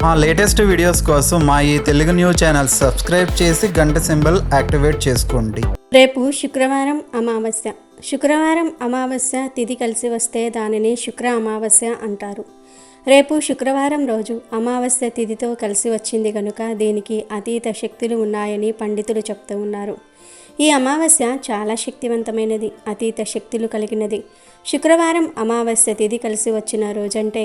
మా latest videos కోసం మా ఈ తెలుగు న్యూస్ ఛానల్ సబ్స్క్రైబ్ చేసి గంట సింబల్ యాక్టివేట్ చేసుకోండి. రేపు శుక్రవారం అమావాస్య. శుక్రవారం అమావాస్య తిథి కలిసి వస్తే దానిని శుక్ర అమావాస్య అంటారు. రేపు శుక్రవారం రోజు అమావాస్య తిథితో కలిసి వచ్చింది కనుక దీనికి అతీత శక్తులు ఉన్నాయని పండితులు చెప్తూ ఉన్నారు. ఈ అమావాస్య చాలా శక్తివంతమైనది, అతీత శక్తులు కలిగినది. శుక్రవారం అమావాస్య తిథి కలిసి వచ్చిన రోజంటే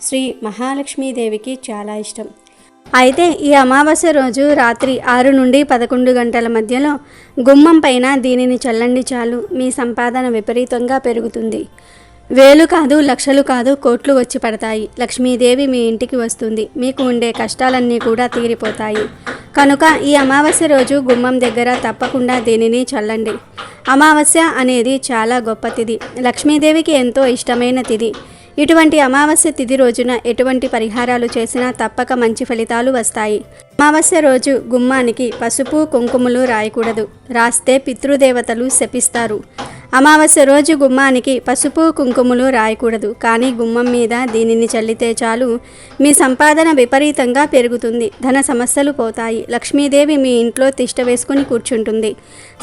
శ్రీ మహాలక్ష్మీదేవికి చాలా ఇష్టం. అయితే ఈ అమావాస్య రోజు రాత్రి 6 నుండి 11 గంటల మధ్యలో గుమ్మం పైన దీనిని చల్లండి చాలు, మీ సంపాదన విపరీతంగా పెరుగుతుంది. వేలు కాదు, లక్షలు కాదు, కోట్లు వచ్చి పడతాయి. లక్ష్మీదేవి మీ ఇంటికి వస్తుంది. మీకు ఉండే కష్టాలన్నీ కూడా తీరిపోతాయి. కనుక ఈ అమావాస్య రోజు గుమ్మం దగ్గర తప్పకుండా దీనిని చల్లండి. అమావాస్య అనేది చాలా గొప్ప తిథి, లక్ష్మీదేవికి ఎంతో ఇష్టమైన తిథి. ఇటువంటి అమావాస్య తిథి రోజున ఎటువంటి పరిహారాలు చేసినా తప్పక మంచి ఫలితాలు వస్తాయి. అమావాస్య రోజు గుమ్మానికి పసుపు కుంకుమలు రాయకూడదు, రాస్తే పితృదేవతలు శపిస్తారు. అమావాస్య రోజు గుమ్మానికి పసుపు కుంకుమలు రాయకూడదు, కానీ గుమ్మం మీద దీనిని చల్లితే చాలు, మీ సంపాదన విపరీతంగా పెరుగుతుంది. ధన సమస్యలు పోతాయి. లక్ష్మీదేవి మీ ఇంట్లో తిష్ట వేసుకుని కూర్చుంటుంది.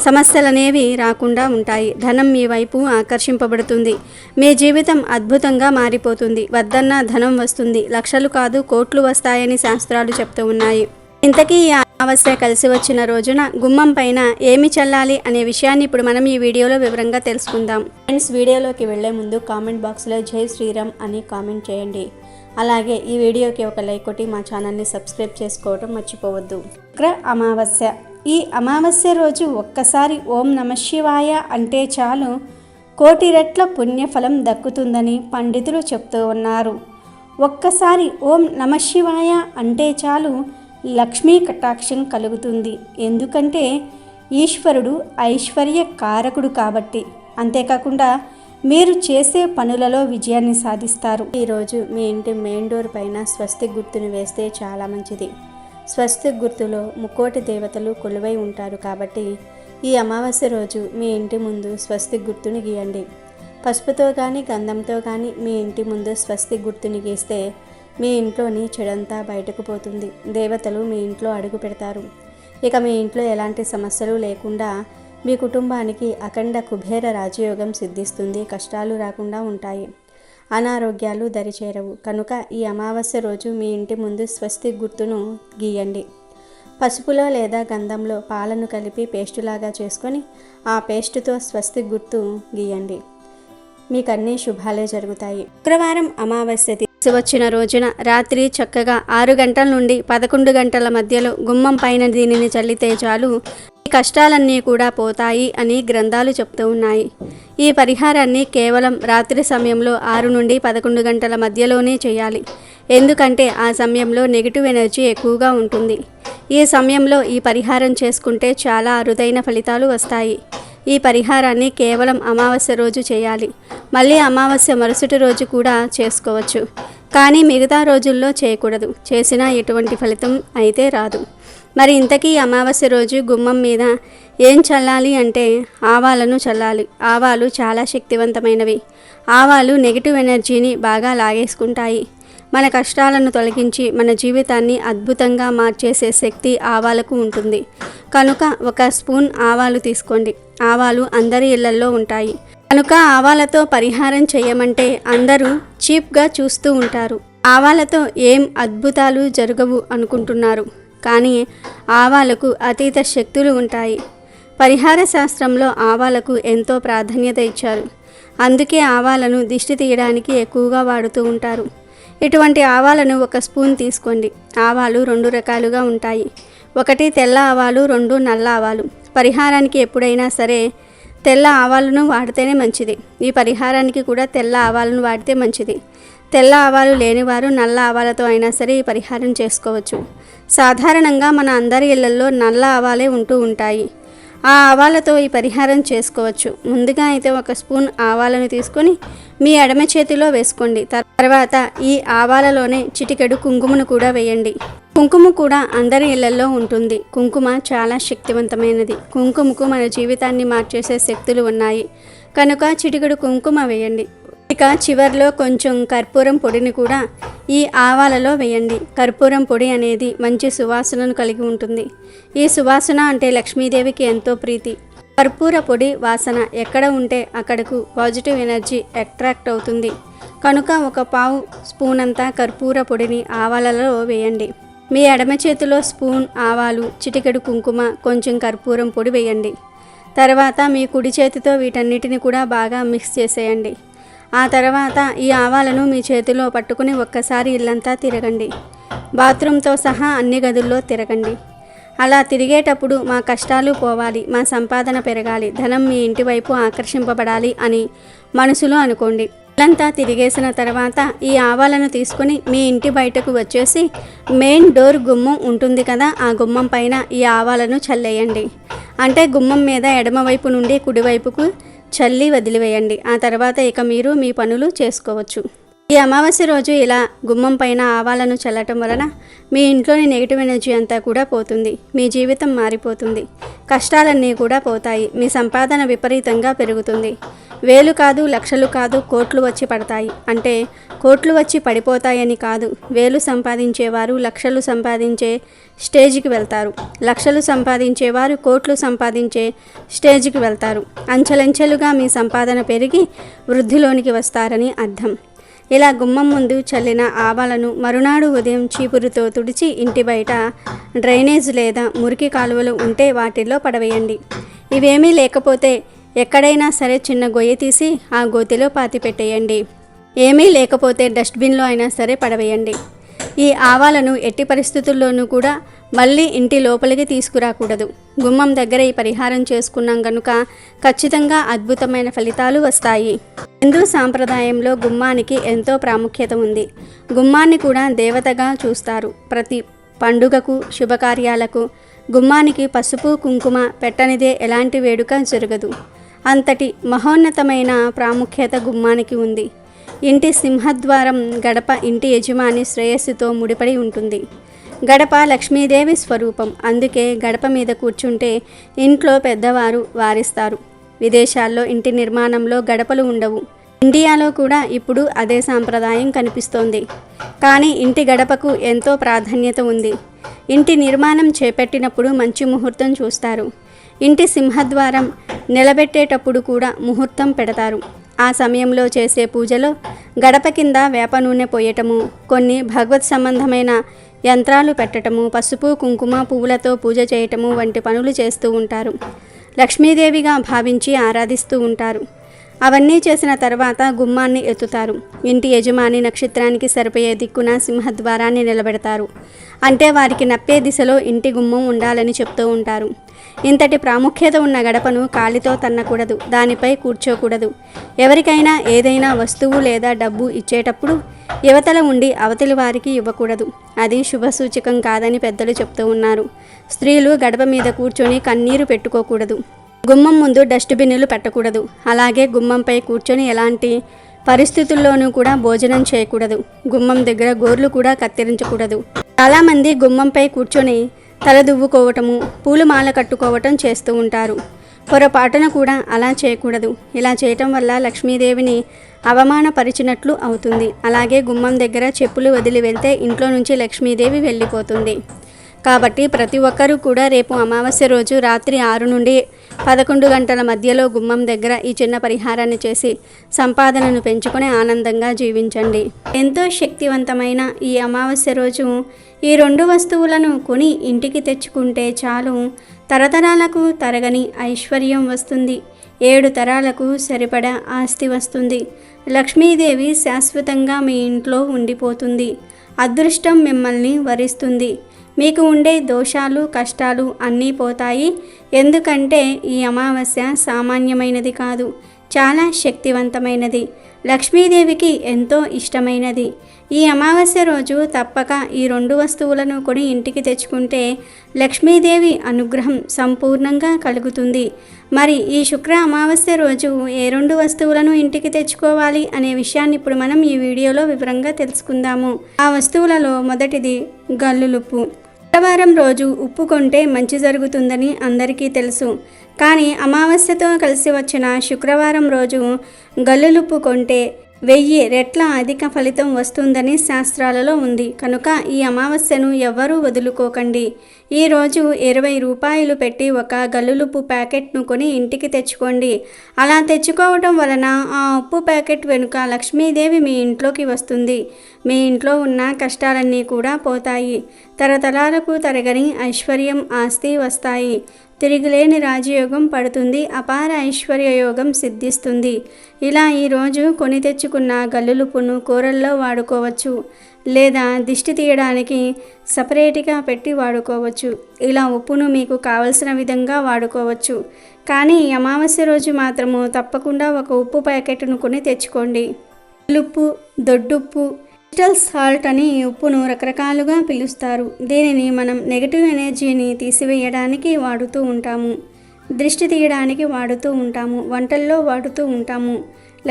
సమస్యలనేవి రాకుండా ఉంటాయి. ధనం మీ వైపు ఆకర్షింపబడుతుంది. మీ జీవితం అద్భుతంగా మారిపోతుంది. వద్దన్న ధనం వస్తుంది. లక్షలు కాదు, కోట్లు వస్తాయని శాస్త్రాలు చెప్తూ ఉన్నాయి. ఇంతకీ ఈ అమావాస్య కలిసి వచ్చిన రోజున గుమ్మం పైన ఏమి చల్లాలి అనే విషయాన్ని ఇప్పుడు మనం ఈ వీడియోలో వివరంగా తెలుసుకుందాం. ఫ్రెండ్స్, వీడియోలోకి వెళ్లే ముందు కామెంట్ బాక్స్లో జై శ్రీరామ్ అని కామెంట్ చేయండి. అలాగే ఈ వీడియోకి ఒక లైక్ కొట్టి మా ఛానల్ని సబ్స్క్రైబ్ చేసుకోవడం మర్చిపోవద్దు. శుక్ర అమావాస్య. ఈ అమావాస్య రోజు ఒక్కసారి ఓం నమఃశివాయ అంటే చాలు, కోటి రెట్ల పుణ్యఫలం దక్కుతుందని పండితులు చెప్తూ ఉన్నారు. ఒక్కసారి ఓం నమఃశివాయ అంటే చాలు, లక్ష్మీ కటాక్షం కలుగుతుంది. ఎందుకంటే ఈశ్వరుడు ఐశ్వర్య కారకుడు కాబట్టి. అంతేకాకుండా మీరు చేసే పనులలో విజయాన్ని సాధిస్తారు. ఈరోజు మీ ఇంటి మెయిన్ డోర్ పైన స్వస్తిక్ గుర్తును వేస్తే చాలా మంచిది. స్వస్తిక్ గుర్తులో ముక్కోటి దేవతలు కొలువై ఉంటారు కాబట్టి ఈ అమావాస్య రోజు మీ ఇంటి ముందు స్వస్తిక్ గుర్తుని గీయండి. పసుపుతో కానీ గంధంతో కానీ మీ ఇంటి ముందు స్వస్తిక్ గుర్తుని గీస్తే మీ ఇంట్లోని చెడంతా బయటకు పోతుంది. దేవతలు మీ ఇంట్లో అడుగు పెడతారు. ఇక మీ ఇంట్లో ఎలాంటి సమస్యలు లేకుండా మీ కుటుంబానికి అఖండ కుబేర రాజయోగం సిద్ధిస్తుంది. కష్టాలు రాకుండా ఉంటాయి. అనారోగ్యాలు దరిచేరవు. కనుక ఈ అమావాస్య రోజు మీ ఇంటి ముందు స్వస్తిక్ గుర్తును గీయండి. పసుపులో లేదా గంధంలో పాలను కలిపి పేస్టులాగా చేసుకొని ఆ పేస్టుతో స్వస్తిక్ గుర్తు గీయండి. మీకు అన్ని శుభాలే జరుగుతాయి. శుక్రవారం అమావాస్య వచ్చిన రోజున రాత్రి చక్కగా 6 గంటల నుండి 11 గంటల మధ్యలో గుమ్మం పైన దీనిని చల్లితే చాలు, ఈ కష్టాలన్నీ కూడా పోతాయి అని గ్రంథాలు చెప్తూ ఉన్నాయి. ఈ పరిహారాన్ని కేవలం రాత్రి సమయంలో 6 నుండి 11 గంటల మధ్యలోనే చేయాలి. ఎందుకంటే ఆ సమయంలో నెగిటివ్ ఎనర్జీ ఎక్కువగా ఉంటుంది. ఈ సమయంలో ఈ పరిహారం చేసుకుంటే చాలా అరుదైన ఫలితాలు వస్తాయి. ఈ పరిహారాన్ని కేవలం అమావాస్య రోజు చేయాలి. మళ్ళీ అమావాస్య మరుసటి రోజు కూడా చేసుకోవచ్చు, కానీ మిగతా రోజుల్లో చేయకూడదు. చేసినా ఎటువంటి ఫలితం అయితే రాదు. మరి ఇంతకీ అమావాస్య రోజు గుమ్మం మీద ఏం చల్లాలి అంటే ఆవాలను చల్లాలి. ఆవాలు చాలా శక్తివంతమైనవి. ఆవాలు నెగిటివ్ ఎనర్జీని బాగా లాగేసుకుంటాయి. మన కష్టాలను తొలగించి మన జీవితాన్ని అద్భుతంగా మార్చేసే శక్తి ఆవాలకు ఉంటుంది. కనుక 1 స్పూన్ ఆవాలు తీసుకోండి. ఆవాలు అందరి ఇళ్లల్లో ఉంటాయి. కనుక ఆవాలతో పరిహారం చేయమంటే అందరూ చీప్గా చూస్తూ ఉంటారు. ఆవాలతో ఏం అద్భుతాలు జరగవు అనుకుంటున్నారు, కానీ ఆవాలకు అతీత శక్తులు ఉంటాయి. పరిహార శాస్త్రంలో ఆవాలకు ఎంతో ప్రాధాన్యత ఇచ్చారు. అందుకే ఆవాలను దిష్టి తీయడానికి ఎక్కువగా వాడుతూ ఉంటారు. ఇటువంటి ఆవాలను 1 స్పూన్ తీసుకోండి. ఆవాలు 2 రకాలుగా ఉంటాయి. 1 తెల్ల ఆవాలు, 2 నల్ల ఆవాలు. పరిహారానికి ఎప్పుడైనా సరే తెల్ల ఆవాలను వాడితేనే మంచిది. ఈ పరిహారానికి కూడా తెల్ల ఆవాలను వాడితే మంచిది. తెల్ల ఆవాలు లేనివారు నల్ల ఆవాలతో అయినా సరే ఈ పరిహారం చేసుకోవచ్చు. సాధారణంగా మన అందరి ఇళ్లలో నల్ల ఆవాలే ఉంటూ ఉంటాయి. ఆ ఆవాలతో ఈ పరిహారం చేసుకోవచ్చు. ముందుగా అయితే 1 స్పూన్ ఆవాలను తీసుకొని మీ ఎడమ చేతిలో వేసుకోండి. తర్వాత ఈ ఆవాలలోనే చిటికెడు కుంకుమను కూడా వేయండి. కుంకుమ కూడా అందరి ఇళ్లలో ఉంటుంది. కుంకుమ చాలా శక్తివంతమైనది. కుంకుమకు మన జీవితాన్ని మార్చేసే శక్తులు ఉన్నాయి. కనుక చిటికెడు కుంకుమ వేయండి. ఇక ఇక చివర్లో కొంచెం కర్పూరం పొడిని కూడా ఈ ఆవాలలో వేయండి. కర్పూరం పొడి అనేది మంచి సువాసనను కలిగి ఉంటుంది. ఈ సువాసన అంటే లక్ష్మీదేవికి ఎంతో ప్రీతి. కర్పూర పొడి వాసన ఎక్కడ ఉంటే అక్కడకు పాజిటివ్ ఎనర్జీ అట్రాక్ట్ అవుతుంది. కనుక ఒక పావు స్పూన్ అంతా కర్పూర పొడిని ఆవాలలో వేయండి. మీ ఎడమ చేతిలో స్పూన్ ఆవాలు, చిటికెడు కుంకుమ, కొంచెం కర్పూరం పొడి వేయండి. తర్వాత మీ కుడి చేతితో వీటన్నిటిని కూడా బాగా మిక్స్ చేసేయండి. ఆ తర్వాత ఈ ఆవాలను మీ చేతిలో పట్టుకుని ఒక్కసారి ఇల్లంతా తిరగండి. బాత్రూంతో సహా అన్ని గదుల్లో తిరగండి. అలా తిరిగేటప్పుడు మా కష్టాలు పోవాలి, మా సంపాదన పెరగాలి, ధనం మీ ఇంటి వైపు ఆకర్షింపబడాలి అని మనసులో అనుకోండి. ఇల్లంతా తిరిగేసిన తర్వాత ఈ ఆవాలను తీసుకుని మీ ఇంటి బయటకు వచ్చేసి మెయిన్ డోర్ గుమ్మం ఉంటుంది కదా, ఆ గుమ్మం పైన ఈ ఆవాలను చల్లేయండి. అంటే గుమ్మం మీద ఎడమవైపు నుండి కుడివైపుకు చల్లి వదిలివేయండి. ఆ తర్వాత ఇక మీరు మీ పనులు చేసుకోవచ్చు. ఈ అమావాస్య రోజు ఇలా గుమ్మం పైన ఆవాలను చల్లటం వలన మీ ఇంట్లోని నెగిటివ్ ఎనర్జీ అంతా కూడా పోతుంది. మీ జీవితం మారిపోతుంది. కష్టాలన్నీ కూడా పోతాయి. మీ సంపాదన విపరీతంగా పెరుగుతుంది. వేలు కాదు, లక్షలు కాదు, కోట్లు వచ్చి పడతాయి. అంటే కోట్లు వచ్చి పడిపోతాయని కాదు. వేలు సంపాదించేవారు లక్షలు సంపాదించే స్టేజ్కి వెళ్తారు. లక్షలు సంపాదించేవారు కోట్లు సంపాదించే స్టేజ్కి వెళ్తారు. అంచెలంచెలుగా మీ సంపాదన పెరిగి వృద్ధిలోనికి వస్తారని అర్థం. ఇలా గుమ్మం ముందు చల్లిన ఆవాలను మరునాడు ఉదయం చీపురుతో తుడిచి ఇంటి బయట డ్రైనేజ్ లేదా మురికి కాలువలు ఉంటే వాటిల్లో పడవేయండి. ఇవేమీ లేకపోతే ఎక్కడైనా సరే చిన్న గొయ్యి తీసి ఆ గోతిలో పాతి పెట్టేయండి. ఏమీ లేకపోతే డస్ట్బిన్లో అయినా సరే పడవేయండి. ఈ ఆవాలను ఎట్టి పరిస్థితుల్లోనూ కూడా మళ్ళీ ఇంటి లోపలికి తీసుకురాకూడదు. గుమ్మం దగ్గర ఈ పరిహారం చేసుకున్నాం కనుక ఖచ్చితంగా అద్భుతమైన ఫలితాలు వస్తాయి. హిందూ సాంప్రదాయంలో గుమ్మానికి ఎంతో ప్రాముఖ్యత ఉంది. గుమ్మాన్ని కూడా దేవతగా చూస్తారు. ప్రతి పండుగకు, శుభకార్యాలకు గుమ్మానికి పసుపు కుంకుమ పెట్టనిదే ఎలాంటి వేడుక జరగదు. అంతటి మహోన్నతమైన ప్రాముఖ్యత గుమ్మానికి ఉంది. ఇంటి సింహద్వారం గడప ఇంటి యజమాని శ్రేయస్సుతో ముడిపడి ఉంటుంది. గడప లక్ష్మీదేవి స్వరూపం. అందుకే గడప మీద కూర్చుంటే ఇంట్లో పెద్దవారు వారిస్తారు. విదేశాల్లో ఇంటి నిర్మాణంలో గడపలు ఉండవు. ఇండియాలో కూడా ఇప్పుడు అదే సాంప్రదాయం కనిపిస్తోంది. కానీ ఇంటి గడపకు ఎంతో ప్రాధాన్యత ఉంది. ఇంటి నిర్మాణం చేపట్టినప్పుడు మంచి ముహూర్తం చూస్తారు. ఇంటి సింహద్వారం నిలబెట్టేటప్పుడు కూడా ముహూర్తం పెడతారు. ఆ సమయంలో చేసే పూజలో గడప కింద వేప నూనె పోయటము, కొన్ని భగవత్ సంబంధమైన యంత్రాలు పెట్టటము, పసుపు కుంకుమ పువ్వులతో పూజ చేయటము వంటి పనులు చేస్తూ ఉంటారు. లక్ష్మీదేవిగా భావించి ఆరాధిస్తూ ఉంటారు. అవన్నీ చేసిన తర్వాత గుమ్మాన్ని ఎత్తుతారు. ఇంటి యజమాని నక్షత్రానికి సరిపోయే దిక్కున సింహద్వారాన్ని నిలబెడతారు. అంటే వారికి నప్పే దిశలో ఇంటి గుమ్మం ఉండాలని చెప్తూ ఉంటారు. ఇంతటి ప్రాముఖ్యత ఉన్న గడపను కాలితో తన్నకూడదు, దానిపై కూర్చోకూడదు. ఎవరికైనా ఏదైనా వస్తువు లేదా డబ్బు ఇచ్చేటప్పుడు యువతల ఉండి అవతలి వారికి ఇవ్వకూడదు. అది శుభసూచకం కాదని పెద్దలు చెప్తూ ఉన్నారు. స్త్రీలు గడప మీద కూర్చొని కన్నీరు పెట్టుకోకూడదు. గుమ్మం ముందు డస్ట్బిన్నులు పెట్టకూడదు. అలాగే గుమ్మంపై కూర్చొని ఎలాంటి పరిస్థితుల్లోనూ కూడా భోజనం చేయకూడదు. గుమ్మం దగ్గర గోర్లు కూడా కత్తిరించకూడదు. చాలామంది గుమ్మంపై కూర్చొని తల దువ్వుకోవటము, పూలమాల కట్టుకోవటం చేస్తూ ఉంటారు. పొరపాటున కూడా అలా చేయకూడదు. ఇలా చేయటం వల్ల లక్ష్మీదేవిని అవమానపరిచినట్లు అవుతుంది. అలాగే గుమ్మం దగ్గర చెప్పులు వదిలి వెళ్తే ఇంట్లో నుంచి లక్ష్మీదేవి వెళ్ళిపోతుంది. కాబట్టి ప్రతి ఒక్కరూ కూడా రేపు అమావాస్య రోజు రాత్రి 6 నుండి 11 గంటల మధ్యలో గుమ్మం దగ్గర ఈ చిన్న పరిహారాన్ని చేసి సంపాదనను పెంచుకొని ఆనందంగా జీవించండి. ఎంతో శక్తివంతమైన ఈ అమావాస్య రోజు ఈ 2 వస్తువులను కొని ఇంటికి తెచ్చుకుంటే చాలు, తరతరాలకు తరగని ఐశ్వర్యం వస్తుంది. 7 తరాలకు సరిపడా ఆస్తి వస్తుంది. లక్ష్మీదేవి శాశ్వతంగా మీ ఇంట్లో ఉండిపోతుంది. అదృష్టం మిమ్మల్ని వరిస్తుంది. మీకు ఉండే దోషాలు, కష్టాలు అన్నీ పోతాయి. ఎందుకంటే ఈ అమావాస్య సామాన్యమైనది కాదు, చాలా శక్తివంతమైనది. లక్ష్మీదేవికి ఎంతో ఇష్టమైనది. ఈ అమావాస్య రోజు తప్పక ఈ 2 వస్తువులను కొని ఇంటికి తెచ్చుకుంటే లక్ష్మీదేవి అనుగ్రహం సంపూర్ణంగా కలుగుతుంది. మరి ఈ శుక్ర అమావాస్య రోజు ఏ 2 వస్తువులను ఇంటికి తెచ్చుకోవాలి అనే విషయాన్ని ఇప్పుడు మనం ఈ వీడియోలో వివరంగా తెలుసుకుందాము. ఆ వస్తువులలో మొదటిది గల్లులుప్పు. శుక్రవారం రోజు ఉప్పు కొంటే మంచి జరుగుతుందని అందరికీ తెలుసు. కానీ అమావాస్యతో కలిసి వచ్చిన శుక్రవారం రోజు గల్లులుప్పు కొంటే 1000 రెట్ల అధిక ఫలితం వస్తుందని శాస్త్రాలలో ఉంది. కనుక ఈ అమావాస్యను ఎవ్వరూ వదులుకోకండి. ఈరోజు 20 రూపాయలు పెట్టి ఒక గల్లులుప్పు ప్యాకెట్ను కొని ఇంటికి తెచ్చుకోండి. అలా తెచ్చుకోవటం వలన ఆ ఉప్పు ప్యాకెట్ వెనుక లక్ష్మీదేవి మీ ఇంట్లోకి వస్తుంది. మీ ఇంట్లో ఉన్న కష్టాలన్నీ కూడా పోతాయి. తరతరాలకు తరగని ఐశ్వర్యం, ఆస్తి వస్తాయి. తిరిగిలేని రాజయోగం పడుతుంది. అపార ఐశ్వర్య యోగం సిద్ధిస్తుంది. ఇలా ఈరోజు కొని తెచ్చుకున్న గల్లులుప్పును కూరల్లో వాడుకోవచ్చు, లేదా దిష్టి తీయడానికి సపరేట్గా పెట్టి వాడుకోవచ్చు. ఇలా ఉప్పును మీకు కావలసిన విధంగా వాడుకోవచ్చు. కానీ అమావాస్య రోజు మాత్రము తప్పకుండా ఒక ఉప్పు ప్యాకెట్ను కొని తెచ్చుకోండి. ఉప్పు, దొడ్డుప్పు, క్రిస్టల్ సాల్ట్ అని ఈ ఉప్పును రకరకాలుగా పిలుస్తారు. దీనిని మనం నెగిటివ్ ఎనర్జీని తీసివేయడానికి వాడుతూ ఉంటాము, దృష్టి తీయడానికి వాడుతూ ఉంటాము, వంటల్లో వాడుతూ ఉంటాము.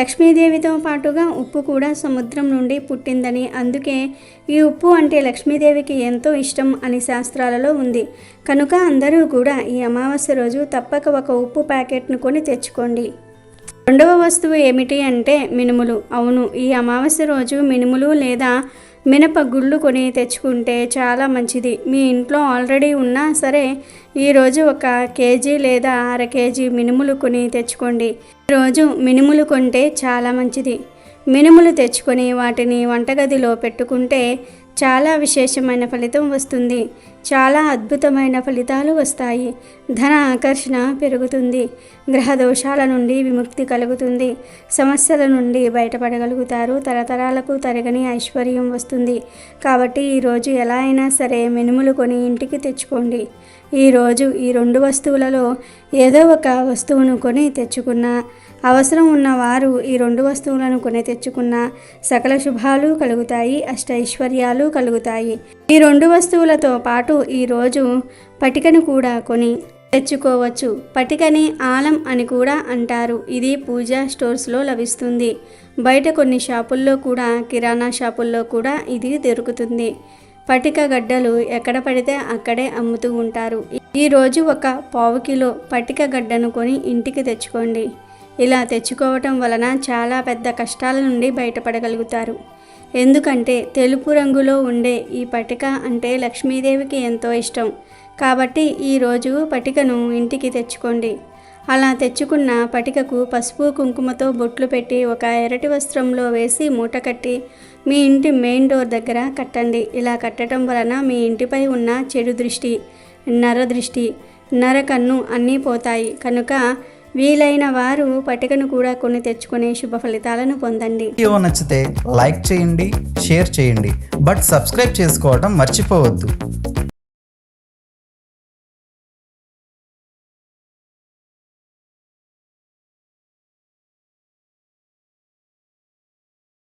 లక్ష్మీదేవితో పాటుగా ఉప్పు కూడా సముద్రం నుండి పుట్టిందని, అందుకే ఈ ఉప్పు అంటే లక్ష్మీదేవికి ఎంతో ఇష్టం అని శాస్త్రాలలో ఉంది. కనుక అందరూ కూడా ఈ అమావాస్య రోజు తప్పక ఒక ఉప్పు ప్యాకెట్ను కొని తెచ్చుకోండి. రెండవ వస్తువు ఏమిటి అంటే మినుములు. అవును, ఈ అమావాస్య రోజు మినుములు లేదా మినప గుళ్ళు కొని తెచ్చుకుంటే చాలా మంచిది. మీ ఇంట్లో ఆల్రెడీ ఉన్నా సరే ఈరోజు 1 కేజీ లేదా అర కేజీ మినుములు కొని తెచ్చుకోండి. ఈరోజు మినుములు కొంటే చాలా మంచిది. మినుములు తెచ్చుకొని వాటిని వంటగదిలో పెట్టుకుంటే చాలా విశేషమైన ఫలితం వస్తుంది. చాలా అద్భుతమైన ఫలితాలు వస్తాయి. ధన ఆకర్షణ పెరుగుతుంది. గ్రహ దోషాల నుండి విముక్తి కలుగుతుంది. సమస్యల నుండి బయటపడగలుగుతారు. తరతరాలకు తరగని ఐశ్వర్యం వస్తుంది. కాబట్టి ఈరోజు ఎలా అయినా సరే మినుములు కొని ఇంటికి తెచ్చుకోండి. ఈరోజు ఈ 2 వస్తువులలో ఏదో ఒక వస్తువును కొని తెచ్చుకున్న, అవసరం ఉన్నవారు ఈ 2 వస్తువులను కొని తెచ్చుకున్న సకల శుభాలు కలుగుతాయి, అష్టైశ్వర్యాలు కలుగుతాయి. ఈ 2 వస్తువులతో పాటు ఈరోజు పటికను కూడా కొని తెచ్చుకోవచ్చు. పటికని ఆలం అని కూడా అంటారు. ఇది పూజా స్టోర్స్లో లభిస్తుంది. బయట కొన్ని షాపుల్లో కూడా, కిరాణా షాపుల్లో కూడా ఇది దొరుకుతుంది. పటిక గడ్డలు ఎక్కడ పడితే అక్కడే అమ్ముతూ ఉంటారు. ఈరోజు 1 పావు కిలో పటిక గడ్డను కొని ఇంటికి తెచ్చుకోండి. ఇలా తెచ్చుకోవటం వలన చాలా పెద్ద కష్టాల నుండి బయటపడగలుగుతారు. ఎందుకంటే తెలుపు రంగులో ఉండే ఈ పటిక అంటే లక్ష్మీదేవికి ఎంతో ఇష్టం. కాబట్టి ఈరోజు పటికను ఇంటికి తెచ్చుకోండి. అలా తెచ్చుకున్న పటికకు పసుపు కుంకుమతో బొట్లు పెట్టి ఒక ఎర్రటి వస్త్రంలో వేసి మూట కట్టి మీ ఇంటి మెయిన్ డోర్ దగ్గర కట్టండి. ఇలా కట్టడం వలన మీ ఇంటిపై ఉన్న చెడు దృష్టి, నరదృష్టి, నరకన్ను అన్నీ పోతాయి. కనుక వీలైన వారు పటికను కూడా కొని తెచ్చుకునే శుభ ఫలితాలను పొందండి. వీడియో నచ్చితే లైక్ చేయండి, షేర్ చేయండి, బట్ సబ్స్క్రైబ్ చేసుకోవడం మర్చిపోవద్దు.